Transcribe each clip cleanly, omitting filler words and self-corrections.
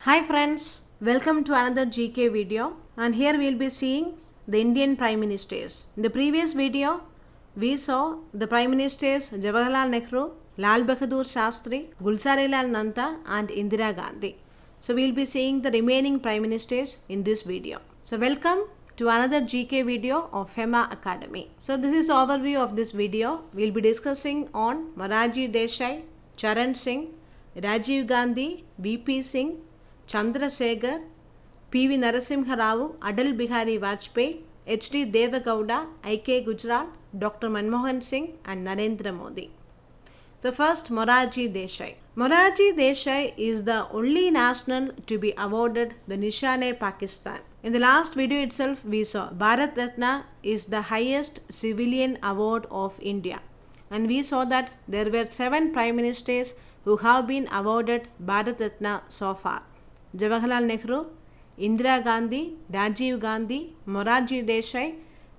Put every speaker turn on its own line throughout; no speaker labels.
Hi friends, welcome to another GK video, and here we will be seeing the Indian Prime Ministers. In the previous video, we saw the Prime Ministers Jawaharlal Nehru, Lal Bahadur Shastri, Gulzarilal Nanda and Indira Gandhi. So we will be seeing the remaining Prime Ministers in this video. So welcome to another GK video of Fema Academy. So this is the overview of this video. We will be discussing on Morarji Desai, Charan Singh, Rajiv Gandhi, VP Singh, Chandra Shekar, P.V. Narasimha Rao, Atal Bihari Vajpayee, H.D. Deve Gowda, I.K. Gujarat, Dr. Manmohan Singh and Narendra Modi. The first, Morarji Desai. Morarji Desai is the only national to be awarded the Nishane-e-Pakistan. In the last video itself, we saw Bharat Ratna is the highest civilian award of India. And we saw that there were 7 Prime Ministers who have been awarded Bharat Ratna so far. Jawaharlal Nehru, Indira Gandhi, Rajiv Gandhi, Morarji Desai,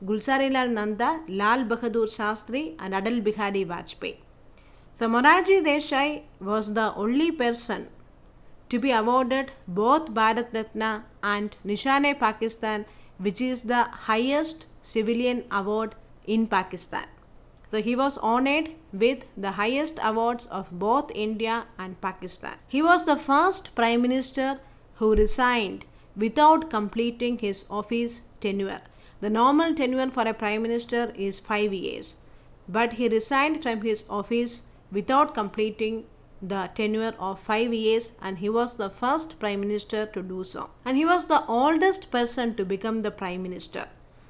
Gulzarilal Nanda, Lal Bahadur Shastri and Atal Bihari Vajpayee. So Morarji Desai was the only person to be awarded both Bharat Ratna and Nishane-e-Pakistan, which is the highest civilian award in Pakistan. So he was honored with the highest awards of both India and Pakistan. He was the first Prime Minister who resigned without completing his office tenure. The normal tenure for a Prime Minister is 5 years, but he resigned from his office without completing the tenure of 5 years, and he was the first Prime Minister to do so. And he was the oldest person to become the Prime Minister.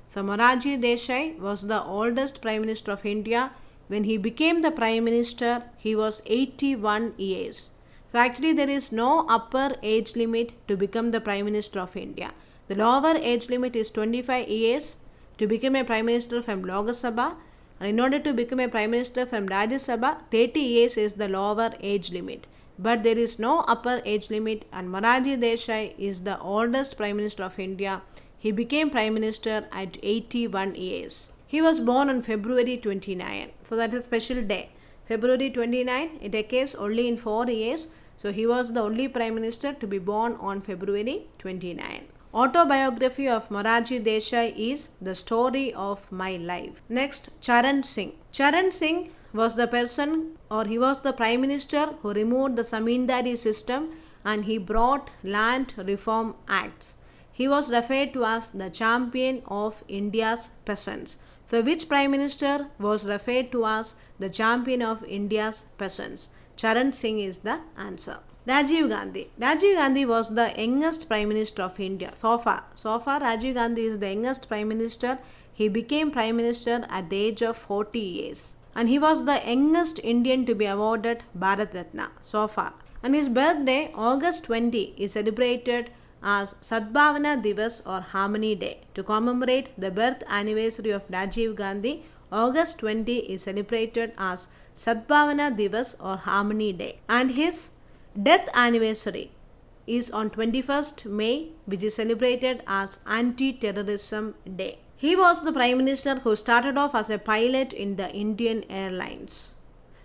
So Morarji Desai was the oldest Prime Minister of India. When he became the Prime Minister, he was 81 years. So actually there is no upper age limit to become the Prime Minister of India. The lower age limit is 25 years to become a Prime Minister from Lok Sabha, and in order to become a Prime Minister from Rajya Sabha, 30 years is the lower age limit. But there is no upper age limit, and Morarji Desai is the oldest Prime Minister of India. He became Prime Minister at 81 years. He was born on February 29. So that is a special day. February 29, it occurs only in 4 years. So he was the only Prime Minister to be born on February 29. Autobiography of Morarji Desai is The Story of My Life. Next, Charan Singh. Charan Singh was the person, or he was the Prime Minister who removed the Zamindari system and he brought Land Reform Acts. He was referred to as the champion of India's peasants. So which Prime Minister was referred to as the champion of India's peasants? Charan Singh is the answer. Rajiv Gandhi. Rajiv Gandhi was the youngest Prime Minister of India so far. Rajiv Gandhi is the youngest Prime Minister. He became Prime Minister at the age of 40 years. And he was the youngest Indian to be awarded Bharat Ratna so far. And his birthday, August 20, is celebrated as Sadbhavana Divas or Harmony Day. To commemorate the birth anniversary of Rajiv Gandhi, August 20 is celebrated as Sadbhavana Divas or Harmony Day. And his death anniversary is on 21st May, which is celebrated as Anti-Terrorism Day. He was the Prime Minister who started off as a pilot in the Indian Airlines.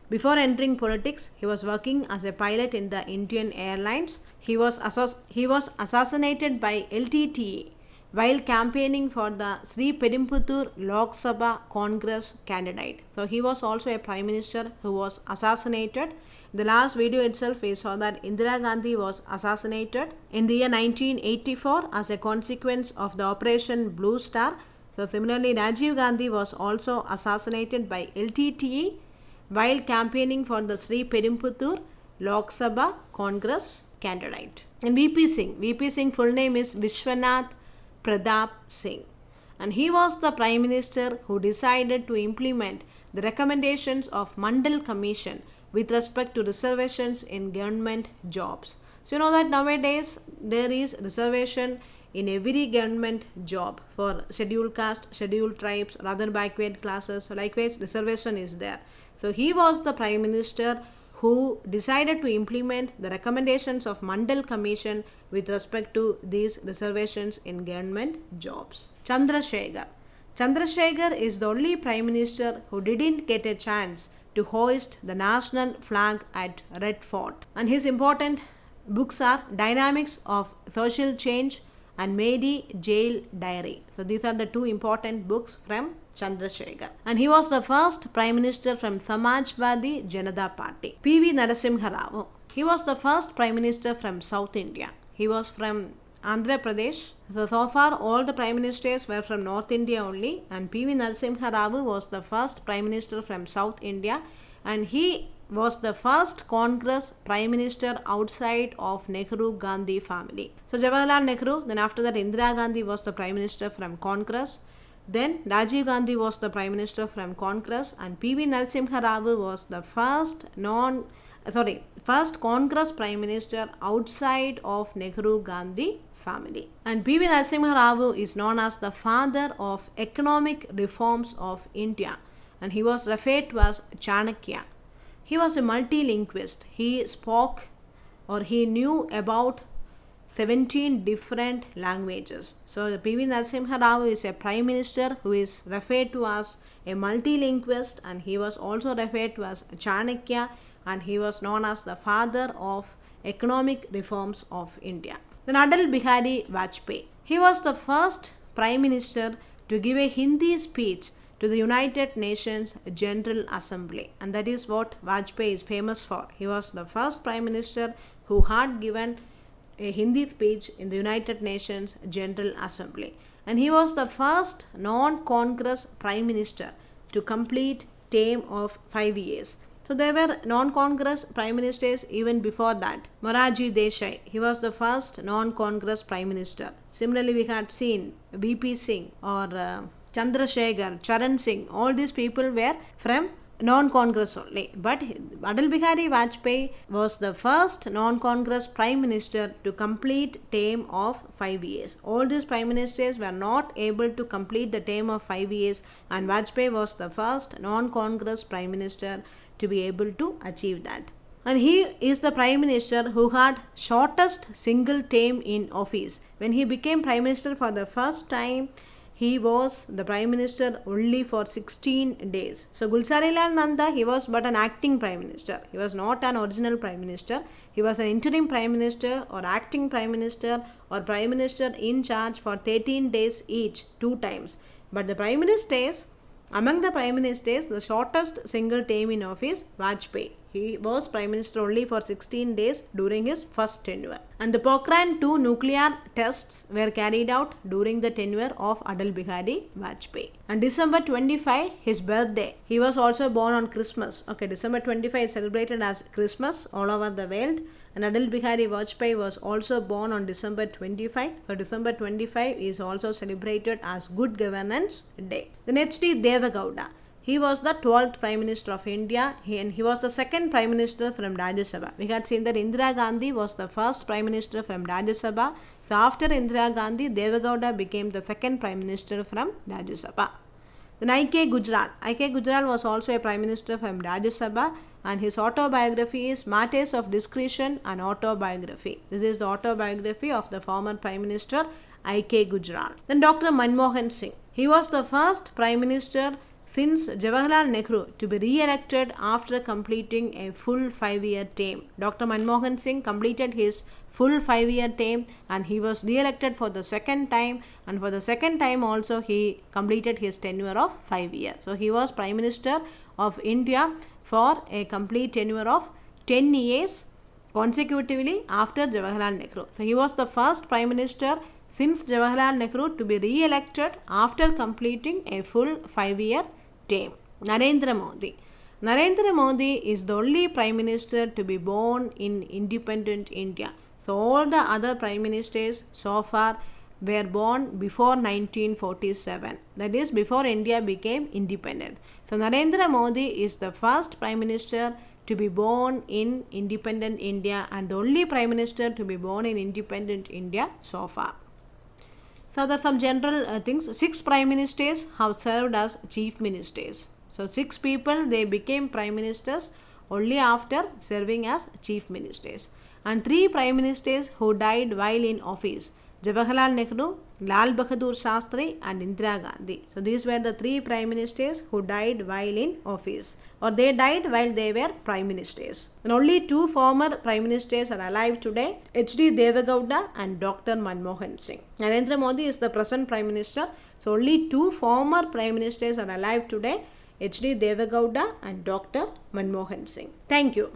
Before entering politics, he was working as a pilot in the Indian Airlines. He was assassinated by LTTE while campaigning for the Sri Perumbudur Lok Sabha Congress candidate. So he was also a Prime Minister who was assassinated. In the last video itself, we saw that Indira Gandhi was assassinated in the year 1984 as a consequence of the Operation Blue Star. So similarly, Rajiv Gandhi was also assassinated by LTTE while campaigning for the Sri Perumbudur Lok Sabha Congress candidate. And VP Singh full name is Vishwanath Pratap Singh, and he was the Prime Minister who decided to implement the recommendations of Mandal Commission with respect to reservations in government jobs. So you know that nowadays there is reservation in every government job for scheduled caste, scheduled tribes or other backward classes. So likewise reservation is there. So he was the Prime Minister who decided to implement the recommendations of Mandal Commission with respect to these reservations in government jobs. Chandra Shekar. Chandra Shekar is the only Prime Minister who didn't get a chance to hoist the national flag at Red Fort. And his important books are Dynamics of Social Change and Medi Jail Diary. So these are the two important books from Chandra Shekar. And he was the first Prime Minister from Samajwadi Janata Party. P.V. Narasimha Rao. He was the first Prime Minister from South India. He was from Andhra Pradesh. So far all the Prime Ministers were from North India only, and P.V. Narasimha Rao was the first Prime Minister from South India, and he was the first Congress Prime Minister outside of Nehru Gandhi family. So Jawaharlal Nehru, then after that Indira Gandhi was the Prime Minister from Congress, then Rajiv Gandhi was the Prime Minister from Congress, and P.V. Narasimha Rao was the first Congress Prime Minister outside of Nehru Gandhi family. And P.V. Narasimha Rao is known as the father of economic reforms of India, and he was referred to as Chanakya. He was a multilinguist. He spoke or he knew about 17 different languages. So P.V. Narasimha Rao is a Prime Minister who is referred to as a multilinguist, and he was also referred to as Chanakya, and he was known as the father of economic reforms of India. Then Atal Bihari Vajpayee. He was the first Prime Minister to give a Hindi speech to the United Nations General Assembly, and that is what Vajpayee is famous for. He was the first Prime Minister who had given a Hindi speech in the United Nations General Assembly, and he was the first non-Congress Prime Minister to complete term of 5 years. So there were non-Congress Prime Ministers even before that. Morarji Desai, he was the first non-Congress Prime Minister. Similarly, we had seen V.P. Singh or Chandra Shekar, Charan Singh, all these people were from non-Congress only. But Atal Bihari Vajpayee was the first non-Congress Prime Minister to complete term of 5 years. All these Prime Ministers were not able to complete the term of 5 years, and Vajpayee was the first non-Congress Prime Minister to be able to achieve that. And he is the Prime Minister who had shortest single term in office. When he became Prime Minister for the first time, he was the Prime Minister only for 16 days. So Gulzarilal Nanda, he was but an acting Prime Minister. He was not an original Prime Minister. He was an interim Prime Minister or acting Prime Minister or Prime Minister in charge for 13 days each, 2 times. But the Prime Ministers, among the Prime Ministers, the shortest single term in office, Vajpayee. He was Prime Minister only for 16 days during his first tenure. And the Pokhran 2 nuclear tests were carried out during the tenure of Atal Bihari Vajpayee. And December 25, his birthday. He was also born on Christmas. Okay, December 25 is celebrated as Christmas all over the world. And Atal Bihari Vajpayee was also born on December 25. So December 25 is also celebrated as Good Governance Day. Then H.D. Deve Gowda. He was the 12th Prime Minister of India, and he was the second Prime Minister from Rajya Sabha. We had seen that Indira Gandhi was the first Prime Minister from Rajya Sabha. So after Indira Gandhi, Deve Gowda became the second Prime Minister from Rajya Sabha. Then I.K. Gujral. I.K. Gujral was also a Prime Minister from Rajya Sabha, and his autobiography is Matters of Discretion and Autobiography. This is the autobiography of the former Prime Minister I.K. Gujral. Then Dr. Manmohan Singh. He was the first Prime Minister since Jawaharlal Nehru to be re-elected after completing a full 5-year term. Dr. Manmohan Singh completed his full 5-year term, and he was re-elected for the second time, and for the second time also he completed his tenure of 5 years. So he was Prime Minister of India for a complete tenure of 10 years consecutively after Jawaharlal Nehru. So he was the first Prime Minister since Jawaharlal Nehru to be re-elected after completing a full 5-year term. Narendra Modi. Narendra Modi is the only Prime Minister to be born in independent India. So all the other Prime Ministers so far were born before 1947. That is before India became independent. So Narendra Modi is the first Prime Minister to be born in independent India, and the only Prime Minister to be born in independent India so far. So there are some general things. 6 Prime Ministers have served as Chief Ministers. So 6 people, they became Prime Ministers only after serving as Chief Ministers. And 3 Prime Ministers who died while in office. Jawaharlal Nehru, Lal Bahadur Shastri and Indira Gandhi. So these were the 3 prime ministers who died while in office, or they died while they were prime ministers. And only 2 former prime ministers are alive today, H.D. Devegowda and Dr. Manmohan Singh. Narendra Modi is the present prime minister. So only 2 former prime ministers are alive today, H.D. Devegowda and Dr. Manmohan Singh. Thank you.